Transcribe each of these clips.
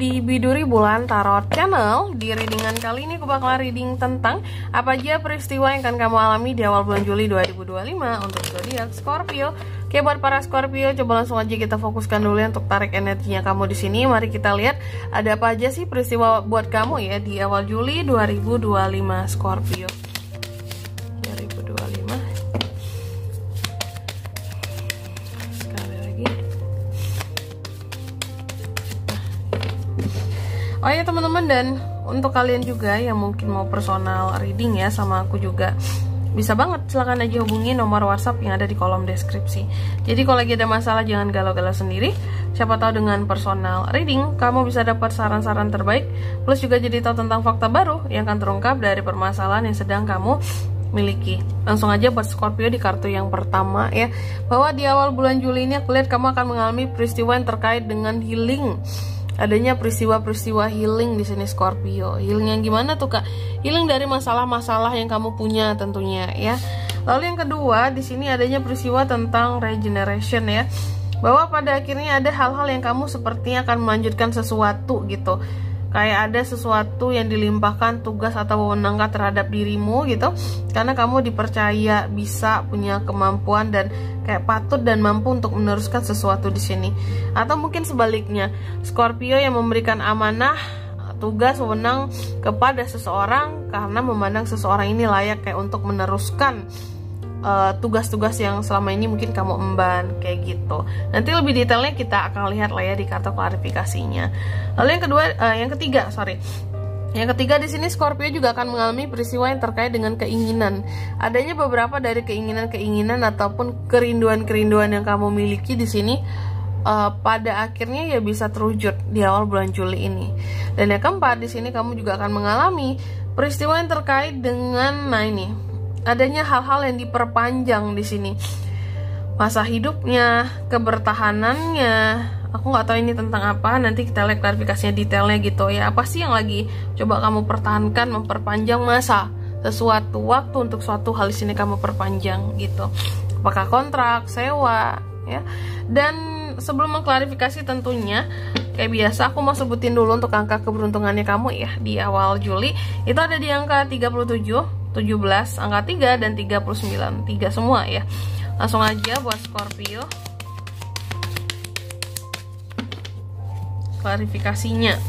di Biduri Bulan Tarot Channel. Di readingan kali ini aku bakal reading tentang apa aja peristiwa yang akan kamu alami di awal bulan Juli 2025 untuk zodiak Scorpio. Oke, buat para Scorpio, coba langsung aja kita fokuskan dulu ya untuk tarik energinya kamu di sini. Mari kita lihat ada apa aja sih peristiwa buat kamu ya di awal Juli 2025 Scorpio. 2025. Sekali lagi. Oh ya teman-teman, dan untuk kalian juga yang mungkin mau personal reading ya sama aku juga, bisa banget, silahkan aja hubungi nomor WhatsApp yang ada di kolom deskripsi. Jadi kalau lagi ada masalah jangan galau-galau sendiri. Siapa tahu dengan personal reading kamu bisa dapat saran-saran terbaik, plus juga jadi tahu tentang fakta baru yang akan terungkap dari permasalahan yang sedang kamu miliki. Langsung aja buat Scorpio di kartu yang pertama ya, bahwa di awal bulan Juli ini aku lihat kamu akan mengalami peristiwa yang terkait dengan healing. Adanya peristiwa-peristiwa healing di sini Scorpio. Healing yang gimana tuh Kak? Healing dari masalah-masalah yang kamu punya tentunya ya. Lalu yang kedua, di sini adanya peristiwa tentang regeneration ya. Bahwa pada akhirnya ada hal-hal yang kamu sepertinya akan melanjutkan sesuatu gitu. Kayak ada sesuatu yang dilimpahkan tugas atau wewenang terhadap dirimu gitu, karena kamu dipercaya bisa punya kemampuan dan kayak patut dan mampu untuk meneruskan sesuatu di sini. Atau mungkin sebaliknya, Scorpio yang memberikan amanah, tugas, wewenang kepada seseorang karena memandang seseorang ini layak kayak untuk meneruskan tugas-tugas yang selama ini mungkin kamu emban kayak gitu. Nanti lebih detailnya kita akan lihat lah ya di kartu klarifikasinya. Lalu yang ketiga di sini Scorpio juga akan mengalami peristiwa yang terkait dengan keinginan. Adanya beberapa dari keinginan-keinginan ataupun kerinduan-kerinduan yang kamu miliki di sini pada akhirnya ya bisa terwujud di awal bulan Juli ini. Dan yang keempat, di sini kamu juga akan mengalami peristiwa yang terkait dengan adanya hal-hal yang diperpanjang di sini. Masa hidupnya, kebertahanannya. Aku nggak tahu ini tentang apa, nanti kita lihat klarifikasinya detailnya gitu ya. Apa sih yang lagi coba kamu pertahankan, memperpanjang masa sesuatu waktu untuk suatu hal di sini kamu perpanjang gitu. Apakah kontrak, sewa ya. Dan sebelum mengklarifikasi tentunya kayak biasa aku mau sebutin dulu untuk angka keberuntungannya kamu ya di awal Juli. Itu ada di angka 37, 17, angka 3, dan 39. 3 semua ya. Langsung aja buat Scorpio klarifikasinya.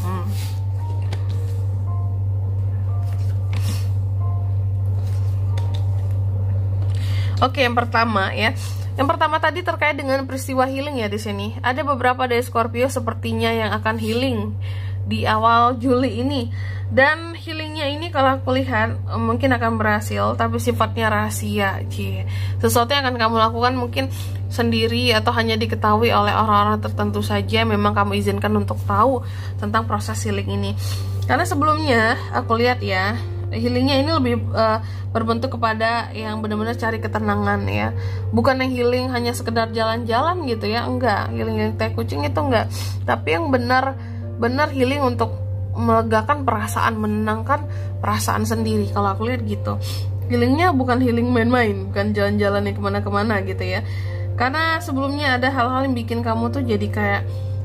Oke, yang pertama ya. Yang pertama tadi terkait dengan peristiwa healing ya di sini. Ada beberapa dari Scorpio sepertinya yang akan healing di awal Juli ini. Dan healingnya ini kalau aku lihat mungkin akan berhasil, tapi sifatnya rahasia. Sesuatu yang akan kamu lakukan mungkin sendiri atau hanya diketahui oleh orang-orang tertentu saja. Memang kamu izinkan untuk tahu tentang proses healing ini. Karena sebelumnya aku lihat ya, healingnya ini lebih berbentuk kepada yang benar-benar cari ketenangan ya. Bukan yang healing hanya sekedar jalan-jalan gitu ya, enggak. Healing yang teh kucing itu enggak. Tapi yang benar healing untuk melegakan perasaan, menenangkan perasaan sendiri. Kalau aku lihat gitu, healingnya bukan healing main-main, bukan jalan-jalan yang kemana-kemana gitu ya. Karena sebelumnya ada hal-hal yang bikin kamu tuh jadi kayak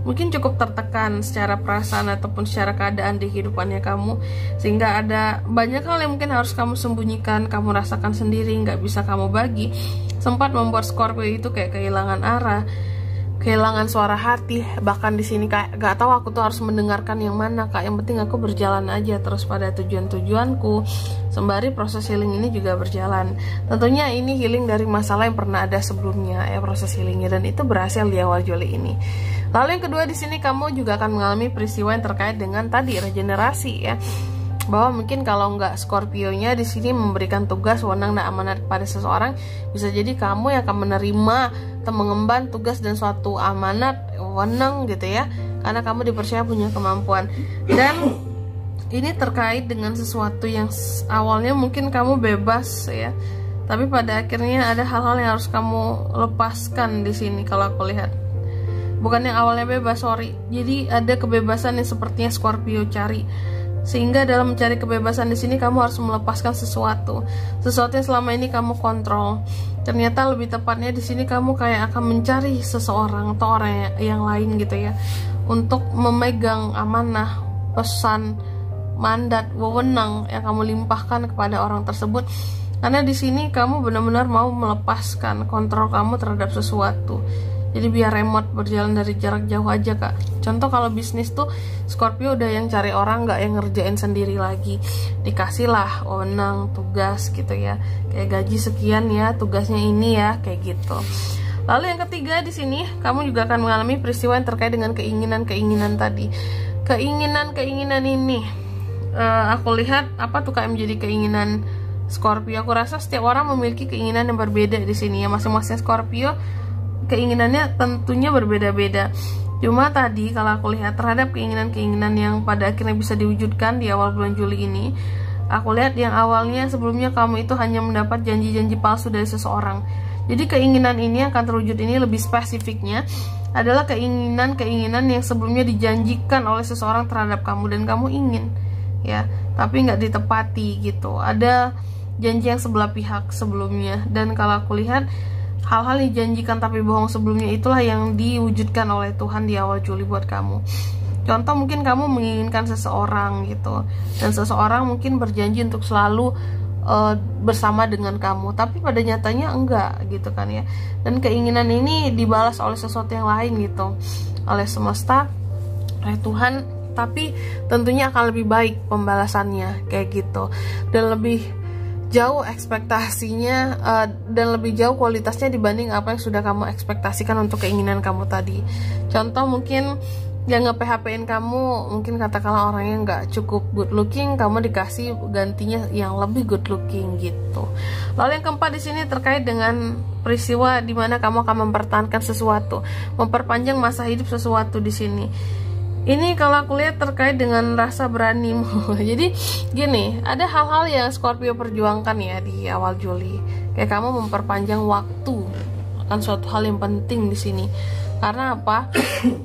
mungkin cukup tertekan secara perasaan ataupun secara keadaan di kehidupannya kamu, sehingga ada banyak hal yang mungkin harus kamu sembunyikan, kamu rasakan sendiri, nggak bisa kamu bagi. Sempat membuat Scorpio itu kayak kehilangan arah, kehilangan suara hati. Bahkan di sini kayak gak tahu aku tuh harus mendengarkan yang mana Kak. Yang penting aku berjalan aja terus pada tujuan-tujuanku, sembari proses healing ini juga berjalan. Tentunya ini healing dari masalah yang pernah ada sebelumnya ya, proses healingnya, dan itu berhasil di awal Juli ini. Lalu yang kedua, di sini kamu juga akan mengalami peristiwa yang terkait dengan tadi regenerasi ya. Bahwa mungkin kalau nggak Scorpio-nya di sini memberikan tugas, wewenang, dan amanat kepada seseorang, bisa jadi kamu yang akan menerima atau mengemban tugas dan suatu amanat, wewenang gitu ya, karena kamu dipercaya punya kemampuan. Dan ini terkait dengan sesuatu yang awalnya mungkin kamu bebas ya, tapi pada akhirnya ada hal-hal yang harus kamu lepaskan di sini kalau aku lihat. Bukan yang awalnya bebas, jadi ada kebebasan yang sepertinya Scorpio cari. Sehingga dalam mencari kebebasan di sini kamu harus melepaskan sesuatu yang selama ini kamu kontrol. Ternyata lebih tepatnya di sini kamu kayak akan mencari seseorang atau orang yang lain gitu ya, untuk memegang amanah, pesan, mandat, wewenang yang kamu limpahkan kepada orang tersebut. Karena di sini kamu benar-benar mau melepaskan kontrol kamu terhadap sesuatu. Jadi biar remote berjalan dari jarak jauh aja kak. Contoh kalau bisnis tuh Scorpio udah yang cari orang, nggak yang ngerjain sendiri lagi. Dikasih lah wewenang, tugas gitu ya. Kayak gaji sekian ya, tugasnya ini ya, kayak gitu. Lalu yang ketiga di sini kamu juga akan mengalami peristiwa yang terkait dengan keinginan-keinginan tadi. Keinginan-keinginan ini aku lihat apa tuh kayak menjadi keinginan Scorpio. Aku rasa setiap orang memiliki keinginan yang berbeda di sini ya. Masing-masing Scorpio keinginannya tentunya berbeda-beda. Cuma tadi kalau aku lihat terhadap keinginan-keinginan yang pada akhirnya bisa diwujudkan di awal bulan Juli ini, aku lihat yang awalnya sebelumnya kamu itu hanya mendapat janji-janji palsu dari seseorang. Jadi keinginan ini akan terwujud ini lebih spesifiknya adalah keinginan-keinginan yang sebelumnya dijanjikan oleh seseorang terhadap kamu dan kamu ingin ya, tapi nggak ditepati gitu. Ada janji yang sebelah pihak sebelumnya, dan kalau aku lihat hal-hal yang dijanjikan tapi bohong sebelumnya itulah yang diwujudkan oleh Tuhan di awal Juli buat kamu. Contoh mungkin kamu menginginkan seseorang gitu, dan seseorang mungkin berjanji untuk selalu bersama dengan kamu, tapi pada nyatanya enggak gitu kan ya. Dan keinginan ini dibalas oleh sesuatu yang lain gitu, oleh semesta, oleh Tuhan, tapi tentunya akan lebih baik pembalasannya kayak gitu, dan lebih jauh ekspektasinya dan lebih jauh kualitasnya dibanding apa yang sudah kamu ekspektasikan untuk keinginan kamu tadi. Contoh mungkin yang nge-PHP-in kamu, mungkin katakanlah orangnya nggak cukup good looking, kamu dikasih gantinya yang lebih good looking gitu. Lalu yang keempat di sini terkait dengan peristiwa di mana kamu akan mempertahankan sesuatu, memperpanjang masa hidup sesuatu di sini. Ini kalau aku lihat terkait dengan rasa beranimu. Jadi gini, ada hal-hal yang Scorpio perjuangkan ya di awal Juli. Kayak kamu memperpanjang waktu akan suatu hal yang penting di sini. Karena apa?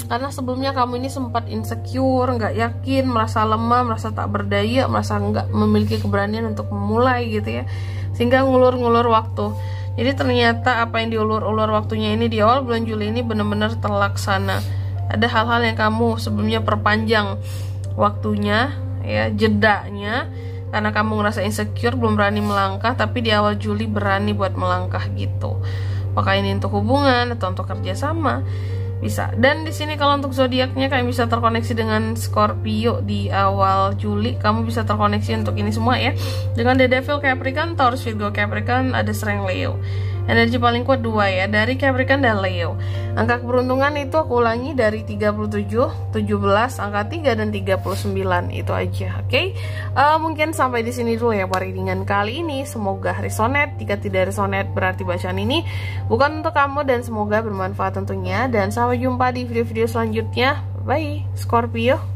Karena sebelumnya kamu ini sempat insecure, nggak yakin, merasa lemah, merasa tak berdaya, merasa nggak memiliki keberanian untuk memulai gitu ya. Sehingga ngulur-ngulur waktu. Jadi ternyata apa yang diulur-ulur waktunya ini di awal bulan Juli ini benar-benar terlaksana. Ada hal-hal yang kamu sebelumnya perpanjang waktunya ya, jedanya, karena kamu ngerasa insecure, belum berani melangkah, tapi di awal Juli berani buat melangkah gitu. Maka ini untuk hubungan atau untuk kerjasama bisa. Dan di sini kalau untuk zodiaknya kalian bisa terkoneksi dengan Scorpio di awal Juli, kamu bisa terkoneksi untuk ini semua ya. Dengan The Devil Capricorn, Taurus, Virgo, Capricorn, ada Sereng, Leo. Energi paling kuat 2 ya, dari Capricorn dan Leo. Angka keberuntungan itu aku ulangi dari 37, 17, angka 3 dan 39 itu aja. Oke. Mungkin sampai di sini dulu ya readingan kali ini. Semoga resonate. Jika tidak resonate berarti bacaan ini bukan untuk kamu, dan semoga bermanfaat tentunya, dan sampai jumpa di video-video selanjutnya. Bye Scorpio.